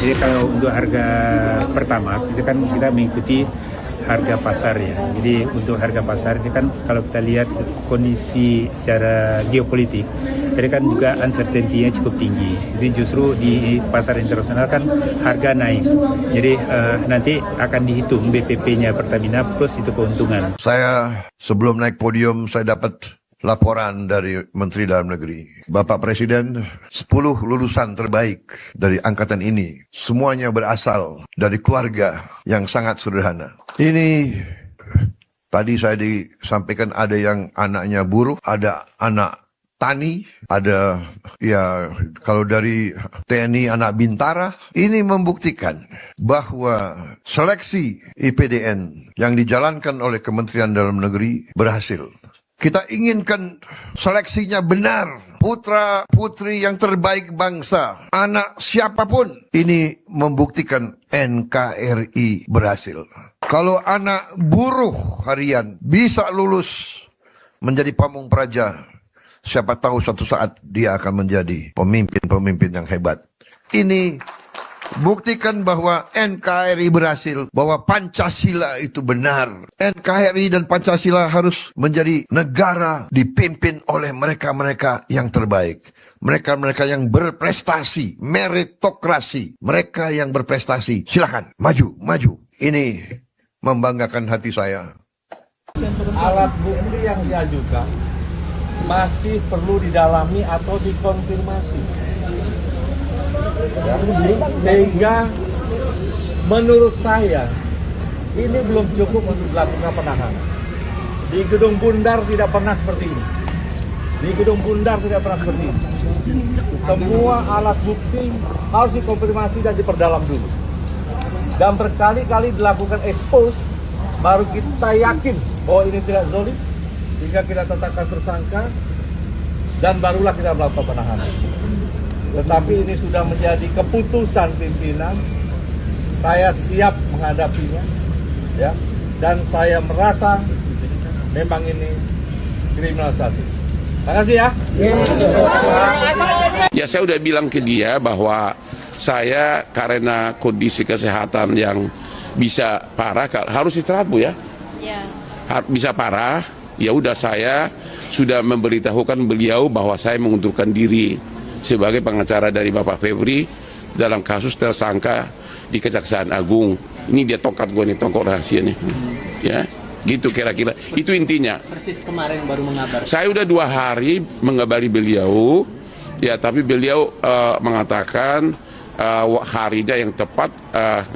Jadi kalau untuk harga pertama itu kan kita mengikuti harga pasar ya. Jadi untuk harga pasar ini kan kalau kita lihat kondisi secara geopolitik, ini kan juga uncertainty-nya cukup tinggi. Jadi justru di pasar internasional kan harga naik. Jadi nanti akan dihitung BPP-nya Pertamina plus itu keuntungan. Saya sebelum naik podium saya dapat laporan dari Menteri Dalam Negeri. Bapak Presiden, 10 lulusan terbaik dari angkatan ini, semuanya berasal dari keluarga yang sangat sederhana. Ini, tadi saya disampaikan ada yang anaknya buruh, ada anak tani, ada ya kalau dari TNI anak bintara. Ini membuktikan bahwa seleksi IPDN yang dijalankan oleh Kementerian Dalam Negeri berhasil. Kita inginkan seleksinya benar, putra-putri yang terbaik bangsa, anak siapapun. Ini membuktikan NKRI berhasil. Kalau anak buruh harian bisa lulus menjadi pamung praja, siapa tahu suatu saat dia akan menjadi pemimpin-pemimpin yang hebat. Ini buktikan bahwa NKRI berhasil, bahwa Pancasila itu benar. NKRI dan Pancasila harus menjadi negara dipimpin oleh mereka-mereka yang terbaik. Mereka-mereka yang berprestasi, meritokrasi. Mereka yang berprestasi, silakan, maju. Ini membanggakan hati saya. Alat bukti yang diajukan masih perlu didalami atau dikonfirmasi. Ya, sehingga menurut saya ini belum cukup untuk dilakukan penahanan. Di Gedung Bundar tidak pernah seperti ini. Semua alat bukti harus dikonfirmasi dan diperdalam dulu. Dan berkali-kali dilakukan expose, baru kita yakin bahwa ini tidak zolim, sehingga kita tetapkan tersangka, dan barulah kita melakukan penahanan. Tetapi ini sudah menjadi keputusan pimpinan. Saya siap menghadapinya, ya. Dan saya merasa memang ini kriminalisasi. Terima kasih ya. Ya saya udah bilang ke dia bahwa saya karena kondisi kesehatan yang bisa parah harus istirahat Bu ya. Bisa parah. Ya udah saya sudah memberitahukan beliau bahwa saya mengundurkan diri sebagai pengacara dari Bapak Febri dalam kasus tersangka di Kejaksaan Agung. Ini dia tongkat gue nih, tongkat rahasia nih. Ya, gitu kira-kira. Itu intinya. Persis kemarin baru mengabar. Saya udah 2 hari mengabari beliau, ya tapi beliau mengatakan harinya yang tepat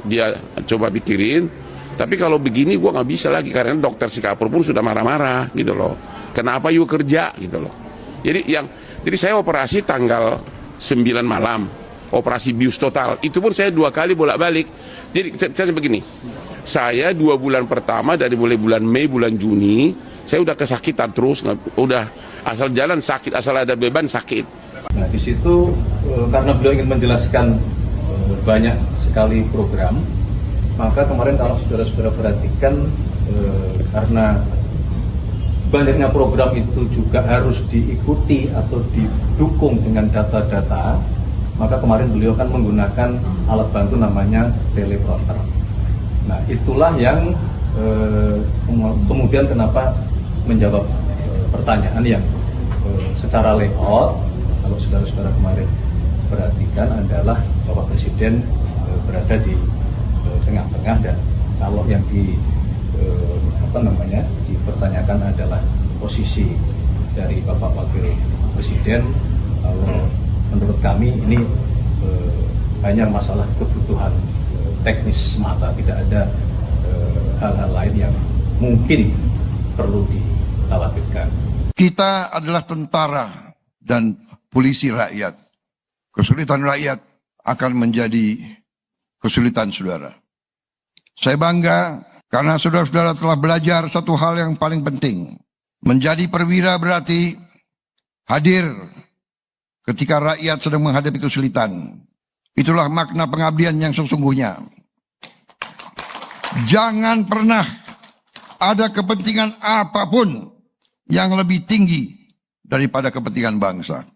dia coba pikirin. Tapi kalau begini gue nggak bisa lagi karena dokter Singapura pun sudah marah-marah gitu loh. Kenapa you kerja gitu loh. Jadi saya operasi tanggal 9 malam, operasi bius total. Itu pun saya 2 kali bolak-balik. Jadi saya begini, saya 2 bulan pertama dari mulai bulan Mei, bulan Juni, saya udah kesakitan terus, udah asal jalan sakit, asal ada beban sakit. Nah di situ karena beliau ingin menjelaskan banyak sekali program, maka kemarin kalau saudara-saudara perhatikan karena banyaknya program itu juga harus diikuti atau didukung dengan data-data, maka kemarin beliau kan menggunakan alat bantu namanya teleprompter. Nah itulah yang kemudian kenapa menjawab pertanyaan yang secara layout, kalau saudara-saudara kemarin perhatikan adalah Bapak Presiden berada di tengah-tengah, dan kalau yang dipertanyakan adalah posisi dari Bapak Wakil Presiden. Kalau menurut kami ini hanya masalah kebutuhan teknis semata, tidak ada hal-hal lain yang mungkin perlu dikhawatirkan. Kita adalah tentara dan polisi rakyat. Kesulitan rakyat akan menjadi kesulitan saudara. Saya bangga karena saudara-saudara telah belajar satu hal yang paling penting. Menjadi perwira berarti hadir ketika rakyat sedang menghadapi kesulitan. Itulah makna pengabdian yang sesungguhnya. Jangan pernah ada kepentingan apapun yang lebih tinggi daripada kepentingan bangsa.